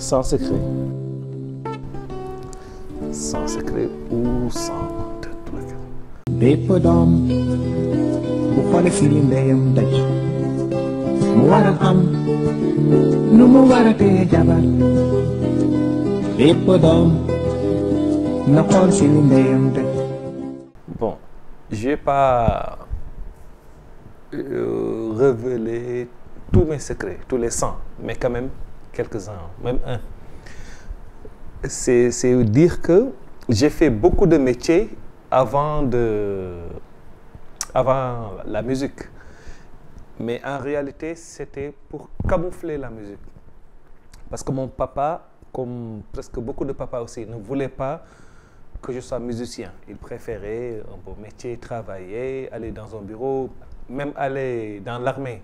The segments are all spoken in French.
sans secret. Sans secret ou sans truc. bépp doom bu xoole fi li ndeyam daj mu war a xam nu mu war a téye jabar bépp doom na xool fi li ndeyam daj. Bon, je vais pas révéler tous mes secrets, tous les 100, mais quand même quelques-uns, même un. C'est dire que j'ai fait beaucoup de métiers avant la musique. Mais en réalité, c'était pour camoufler la musique. Parce que mon papa, comme presque beaucoup de papas aussi, ne voulait pas que je sois musicien. Il préférait un beau métier, travailler, aller dans un bureau, même aller dans l'armée.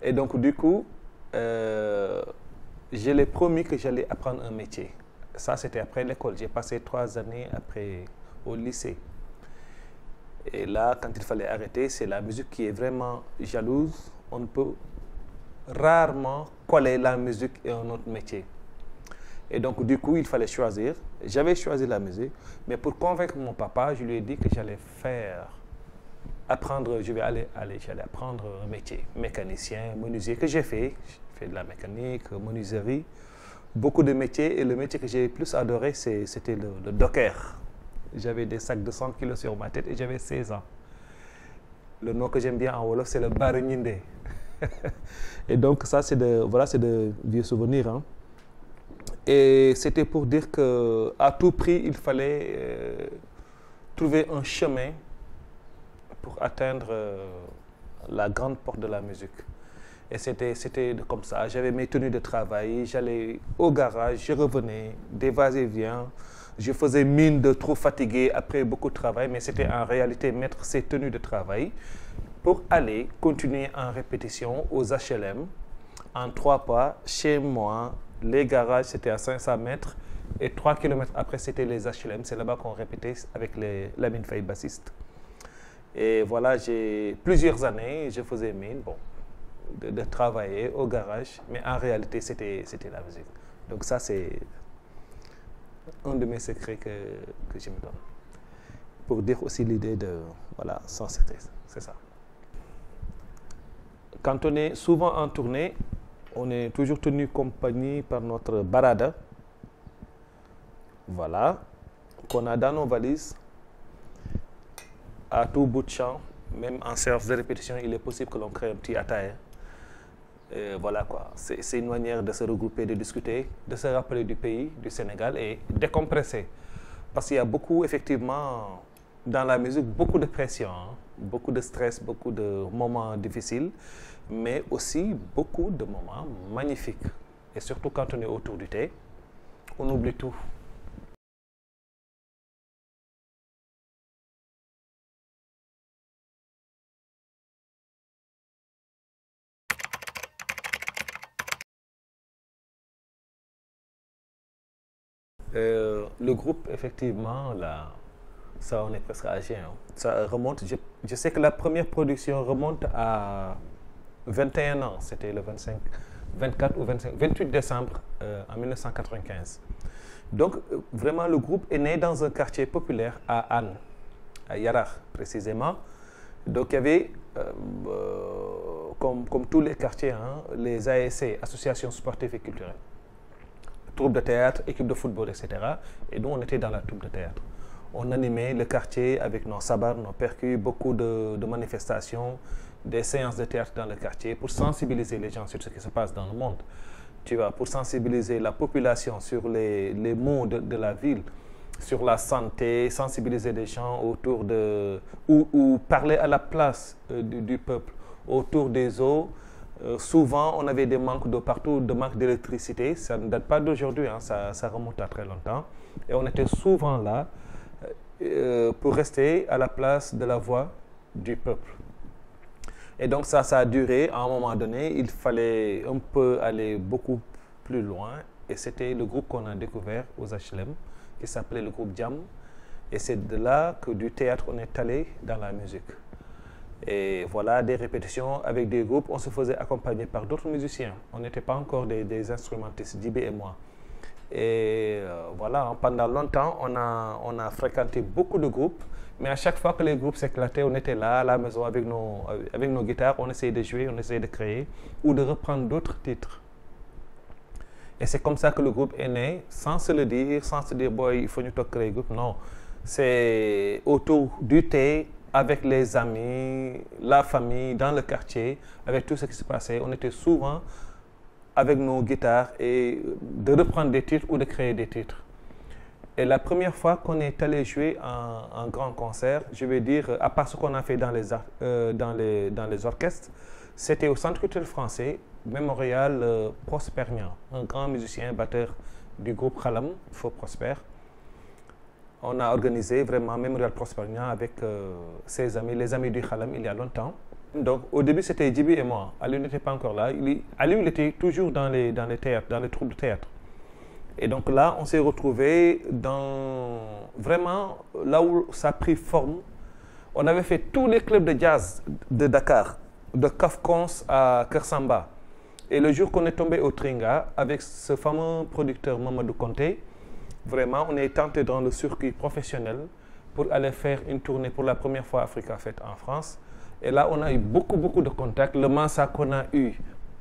Et donc, du coup, je l'ai promis que j'allais apprendre un métier. Ça, c'était après l'école. J'ai passé 3 années après au lycée. Et là, quand il fallait arrêter, c'est la musique qui est vraiment jalouse. On ne peut rarement coller la musique et un autre métier. Et donc, du coup, il fallait choisir. J'avais choisi la musique, mais pour convaincre mon papa, je lui ai dit que j'allais apprendre apprendre un métier, mécanicien, menuisier, que j'ai fait. J'ai fait de la mécanique, menuiserie, beaucoup de métiers. Et le métier que j'ai le plus adoré, c'était le docker. J'avais des sacs de 100 kilos sur ma tête et j'avais 16 ans. Le nom que j'aime bien en Wolof, c'est le Barunyinde. Et donc, ça, c'est de vieux souvenirs. Hein. Et c'était pour dire qu'à tout prix, il fallait trouver un chemin pour atteindre la grande porte de la musique. Et c'était comme ça. J'avais mes tenues de travail, j'allais au garage, je revenais, des va-et-vient. Je faisais mine de trop fatigué après beaucoup de travail, mais c'était en réalité mettre ces tenues de travail pour aller continuer en répétition aux HLM, en 3 pas, chez moi. Les garages, c'était à 500 mètres, et 3 km après, c'était les HLM. C'est là-bas qu'on répétait avec Lamine Faye, bassiste. Et voilà, j'ai plusieurs années, je faisais mine, bon, de travailler au garage, mais en réalité, c'était la musique. Donc ça, c'est un de mes secrets que je me donne. Pour dire aussi l'idée de, voilà, sans secret, c'est ça. Quand on est souvent en tournée, on est toujours tenu compagnie par notre barada, voilà, qu'on a dans nos valises. À tout bout de champ, même en séance de répétition, il est possible que l'on crée un petit attire. Voilà quoi, c'est une manière de se regrouper, de discuter, de se rappeler du pays, du Sénégal et décompresser. Parce qu'il y a beaucoup, effectivement, dans la musique, beaucoup de pression, hein, beaucoup de stress, beaucoup de moments difficiles, mais aussi beaucoup de moments magnifiques. Et surtout quand on est autour du thé, on oublie tout. Le groupe, effectivement, là, ça, on est presque âgé. Hein. Ça remonte, je sais que la première production remonte à 21 ans. C'était le 24 ou 28 décembre en 1995. Donc, vraiment, le groupe est né dans un quartier populaire à Anne, à Yarakh, précisément. Donc, il y avait, comme tous les quartiers, hein, les ASC, Associations sportives et culturelles. Troupe de théâtre, équipe de football, etc. Et nous, on était dans la troupe de théâtre. On animait le quartier avec nos sabars, nos percus, beaucoup de manifestations, des séances de théâtre dans le quartier pour sensibiliser les gens sur ce qui se passe dans le monde. Tu vois, pour sensibiliser la population sur les maux de la ville, sur la santé, sensibiliser les gens autour de... ou parler à la place du peuple, autour des eaux. Souvent, on avait des manques d'eau partout, de manque d'électricité. Ça ne date pas d'aujourd'hui, hein, ça remonte à très longtemps. Et on était souvent là pour rester à la place de la voix du peuple. Et donc ça a duré. À un moment donné, il fallait un peu aller beaucoup plus loin. Et c'était le groupe qu'on a découvert aux HLM, qui s'appelait le groupe Jam. Et c'est de là que du théâtre, on est allé dans la musique. Et voilà, des répétitions avec des groupes. On se faisait accompagner par d'autres musiciens. On n'était pas encore des instrumentistes, Djiby et moi. Et voilà, pendant longtemps, on a fréquenté beaucoup de groupes. Mais à chaque fois que les groupes s'éclataient, on était là, à la maison, avec nos guitares. On essayait de jouer, on essayait de créer ou de reprendre d'autres titres. Et c'est comme ça que le groupe est né, sans se le dire, sans se dire, boy, il faut nous créer un groupe. Non, c'est autour du thé, avec les amis, la famille, dans le quartier, avec tout ce qui se passait. On était souvent avec nos guitares et de reprendre des titres ou de créer des titres. Et la première fois qu'on est allé jouer un grand concert, je vais dire, à part ce qu'on a fait dans les orchestres, c'était au Centre culturel français, Mémorial Prospernian, un grand musicien, batteur du groupe Khalam, Faux Prosper. On a organisé vraiment Mémorial Prospernian avec ses amis, les amis du Khalam, il y a longtemps. Donc au début c'était Djiby et moi. Aliou n'était pas encore là. Aliou il était toujours dans les théâtres, dans les troupes de théâtre. Et donc là on s'est retrouvés dans vraiment là où ça a pris forme. On avait fait tous les clubs de jazz de Dakar, de Kafkons à Kersamba. Et le jour qu'on est tombé au Tringa avec ce fameux producteur Mamadou Conté, vraiment on est tenté dans le circuit professionnel pour aller faire une tournée pour la première fois Africa Fête en France. Et là, on a eu beaucoup de contacts. Le Mansa qu'on a eu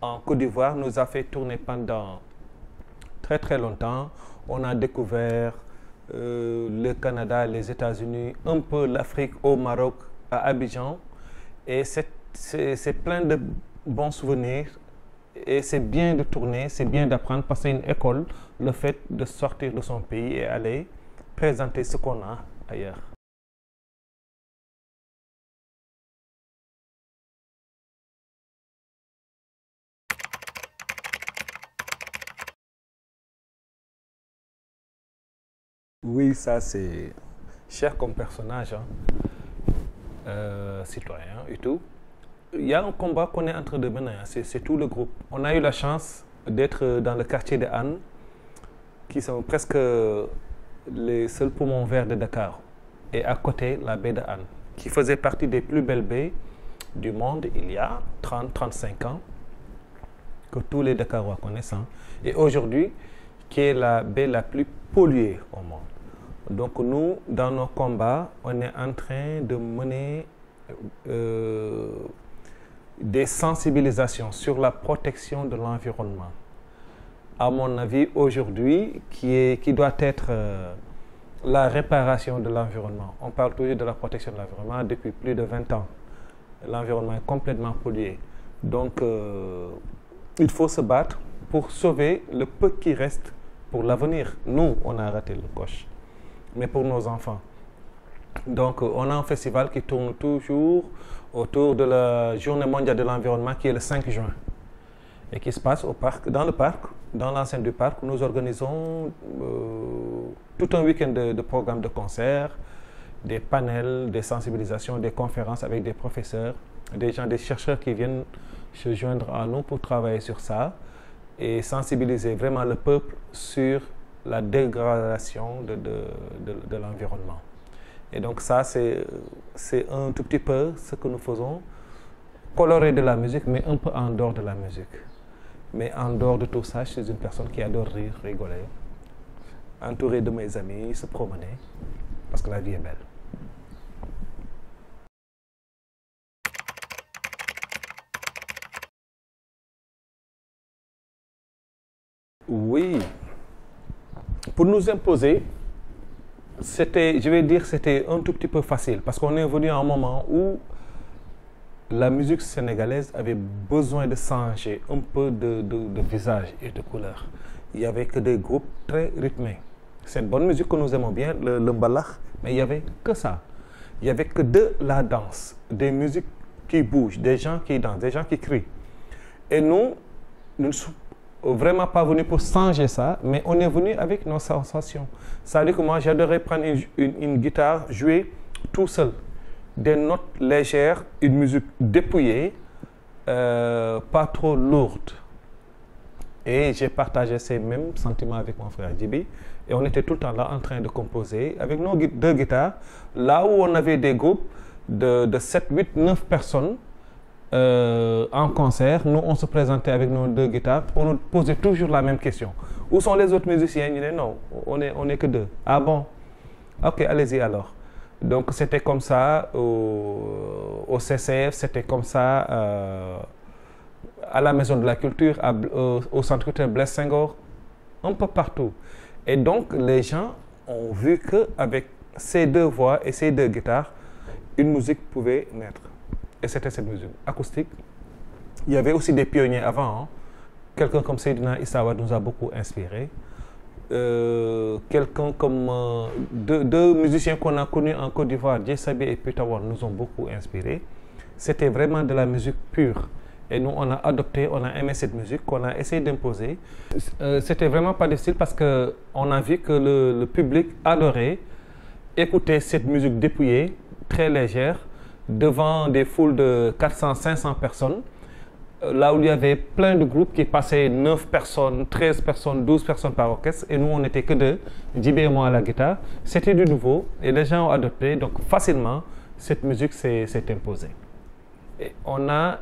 en Côte d'Ivoire nous a fait tourner pendant très longtemps. On a découvert le Canada, les États-Unis, un peu l'Afrique au Maroc, à Abidjan. Et c'est plein de bons souvenirs. Et c'est bien de tourner, c'est bien d'apprendre parce que c'est une école, le fait de sortir de son pays et aller présenter ce qu'on a ailleurs. Oui, ça c'est cher comme personnage, hein. Citoyen et tout. Il y a un combat qu'on est en train de mener, c'est tout le groupe. On a eu la chance d'être dans le quartier de Anne, qui sont presque les seuls poumons verts de Dakar. Et à côté, la baie de Anne, qui faisait partie des plus belles baies du monde il y a 30-35 ans, que tous les Dakarois connaissent. Et aujourd'hui, qui est la baie la plus polluée au monde. Donc nous, dans nos combats, on est en train de mener des sensibilisations sur la protection de l'environnement. À mon avis, aujourd'hui, qui doit être la réparation de l'environnement. On parle toujours de la protection de l'environnement depuis plus de 20 ans. L'environnement est complètement pollué. Donc, il faut se battre pour sauver le peu qui reste pour l'avenir. Nous, on a raté le coche, mais pour nos enfants. Donc, on a un festival qui tourne toujours autour de la Journée mondiale de l'environnement qui est le 5 juin et qui se passe au parc, dans l'enceinte du parc. Nous organisons tout un week-end de programmes de concerts, des panels, des sensibilisations, des conférences avec des professeurs, des chercheurs qui viennent se joindre à nous pour travailler sur ça et sensibiliser vraiment le peuple sur la dégradation de l'environnement. Et donc ça, c'est un tout petit peu ce que nous faisons, colorer de la musique, mais un peu en dehors de la musique. Mais en dehors de tout ça, je suis une personne qui adore rire, rigoler, entourée de mes amis, se promener, parce que la vie est belle. Oui, pour nous imposer, je vais dire, c'était un tout petit peu facile, parce qu'on est venu à un moment où la musique sénégalaise avait besoin de changer un peu de visage et de couleur. Il n'y avait que des groupes très rythmés. C'est une bonne musique que nous aimons bien, le mbalax, mais il n'y avait que ça. Il n'y avait que de la danse, des musiques qui bougent, des gens qui dansent, des gens qui crient. Et nous ne sommes vraiment pas venus pour changer ça, mais on est venu avec nos sensations. Ça veut dire que moi, j'adorais prendre une guitare, jouer tout seul. Des notes légères, une musique dépouillée, pas trop lourde. Et j'ai partagé ces mêmes sentiments avec mon frère Djiby. Et on était tout le temps là en train de composer avec nos deux guitares. Là où on avait des groupes, de 7, 8, 9 personnes en concert. Nous, on se présentait avec nos 2 guitares. On nous posait toujours la même question. Où sont les autres musiciens? Ils disaient non, on est que 2. Ah bon? Ok, allez-y alors. Donc c'était comme ça au CCF, c'était comme ça à la Maison de la Culture, au Centre culturel Blaise Senghor, un peu partout. Et donc les gens ont vu qu'avec ces 2 voix et ces 2 guitares, une musique pouvait naître. Et c'était cette musique acoustique. Il y avait aussi des pionniers avant. Hein. Quelqu'un comme Seydina Issa Wade nous a beaucoup inspiré. Quelqu'un comme 2 musiciens qu'on a connus en Côte d'Ivoire, Djé Sabi et Pitawar, nous ont beaucoup inspirés. C'était vraiment de la musique pure. Et nous, on a adopté, on a aimé cette musique, qu'on a essayé d'imposer. C'était vraiment pas difficile parce qu'on a vu que le public adorait écouter cette musique dépouillée, très légère, devant des foules de 400, 500 personnes. Là où il y avait plein de groupes qui passaient 9 personnes, 13 personnes, 12 personnes par orchestre, et nous on n'était que 2, Djibé et moi à la guitare. C'était du nouveau et les gens ont adopté, donc facilement cette musique s'est imposée. Et on a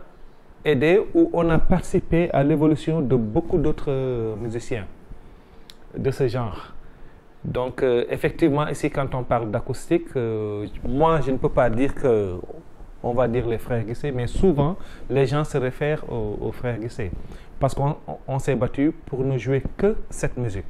aidé ou on a participé à l'évolution de beaucoup d'autres musiciens de ce genre. Donc effectivement ici quand on parle d'acoustique, moi je ne peux pas dire que on va dire les frères Guissé, mais souvent les gens se réfèrent aux frères Guissé parce qu'on s'est battu pour ne jouer que cette musique.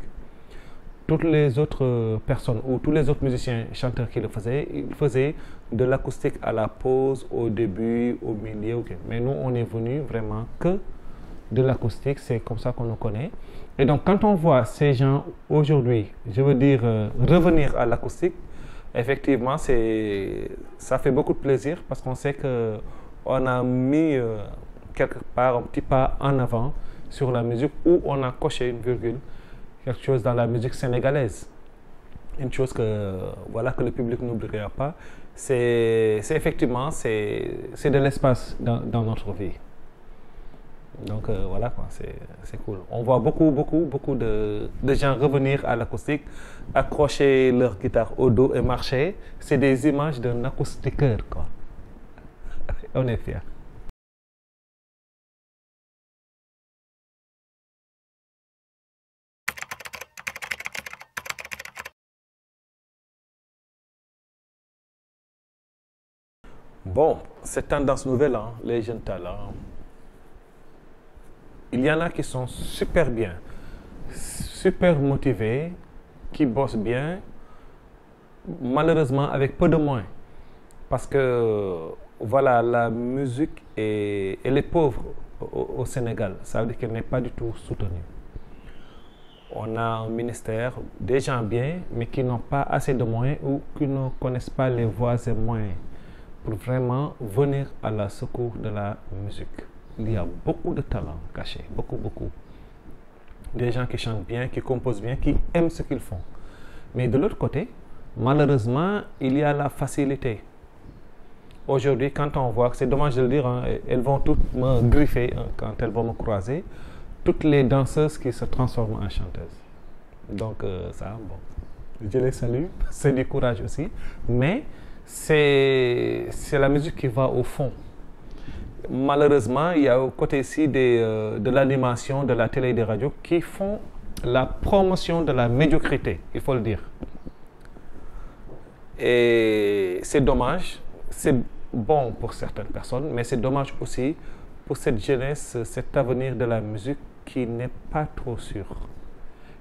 Toutes les autres personnes ou tous les autres musiciens chanteurs qui le faisaient, ils faisaient de l'acoustique à la pause, au début, au milieu. Okay. Mais nous, on est venu vraiment que de l'acoustique, c'est comme ça qu'on nous connaît. Et donc quand on voit ces gens aujourd'hui, je veux dire revenir à l'acoustique, effectivement, ça fait beaucoup de plaisir parce qu'on sait qu'on a mis quelque part un petit pas en avant sur la musique où on a coché une virgule, quelque chose dans la musique sénégalaise. Une chose que le public n'oubliera pas, c'est effectivement c'est de l'espace dans notre vie. Donc voilà quoi, c'est cool. On voit beaucoup de gens revenir à l'acoustique, accrocher leur guitare au dos et marcher. C'est des images d'un acoustiqueur quoi. On est fiers. Bon, cette tendance nouvelle, hein, les jeunes talents. Il y en a qui sont super bien, super motivés, qui bossent bien, malheureusement avec peu de moyens. Parce que, voilà, la musique elle est pauvre au Sénégal. Ça veut dire qu'elle n'est pas du tout soutenue. On a un ministère, des gens bien, mais qui n'ont pas assez de moyens ou qui ne connaissent pas les voies et moyens pour vraiment venir à la secours de la musique. Il y a beaucoup de talents cachés, beaucoup. Des gens qui chantent bien, qui composent bien, qui aiment ce qu'ils font. Mais de l'autre côté, malheureusement, il y a la facilité. Aujourd'hui, quand on voit, c'est dommage de le dire, hein, elles vont toutes me griffer hein, quand elles vont me croiser, toutes les danseuses qui se transforment en chanteuses. Donc ça, bon, je les salue, c'est du courage aussi, mais c'est la musique qui va au fond. Malheureusement, il y a au côté ici de l'animation, de la télé et des radios qui font la promotion de la médiocrité, il faut le dire. Et c'est dommage, c'est bon pour certaines personnes, mais c'est dommage aussi pour cette jeunesse, cet avenir de la musique qui n'est pas trop sûr.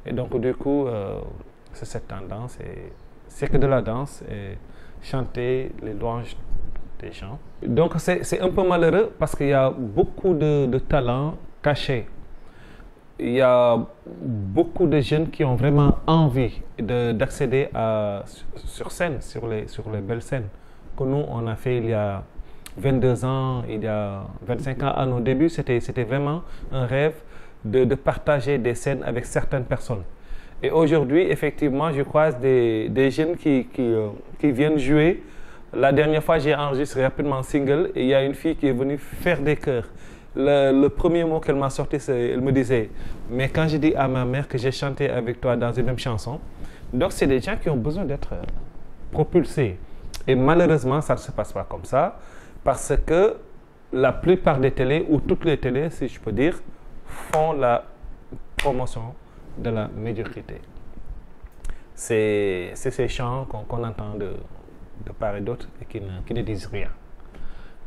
Et donc du coup, c'est cette tendance, c'est que de la danse et chanter les louanges des gens. Donc c'est un peu malheureux parce qu'il y a beaucoup de talents cachés. Il y a beaucoup de jeunes qui ont vraiment envie d'accéder sur scène, sur les belles scènes que nous on a fait il y a 22 ans, il y a 25 ans. À nos débuts, c'était vraiment un rêve de partager des scènes avec certaines personnes. Et aujourd'hui, effectivement, je croise des jeunes qui viennent jouer. La dernière fois, j'ai enregistré rapidement un single et il y a une fille qui est venue faire des chœurs. Le premier mot qu'elle m'a sorti, elle me disait « Mais quand j'ai dit à ma mère que j'ai chanté avec toi dans une même chanson », donc c'est des gens qui ont besoin d'être propulsés. Et malheureusement, ça ne se passe pas comme ça, parce que la plupart des télés, ou toutes les télés, si je peux dire, font la promotion de la médiocrité. C'est ces chants qu'on entend de part et d'autre et qui ne disent rien.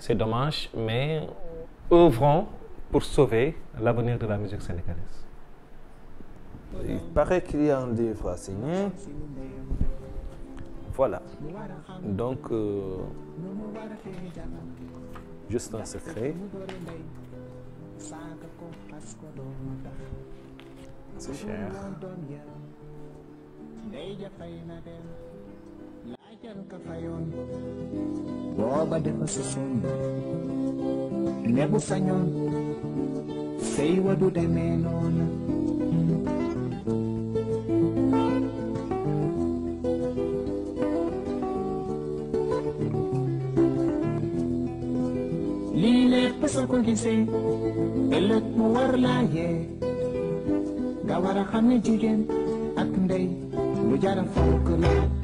C'est dommage, mais œuvrons pour sauver l'avenir de la musique sénégalaise. Il paraît qu'il y a un livre à signer. Voilà. Donc, juste un secret. C'est cher. booba dafa sësoon ne bu sañoon sëy wa du demee noonu lii lépp soo ko gisee ëllëg mu war laa yee nga war a xam ne jigéen ak ndey lu jar a fonk la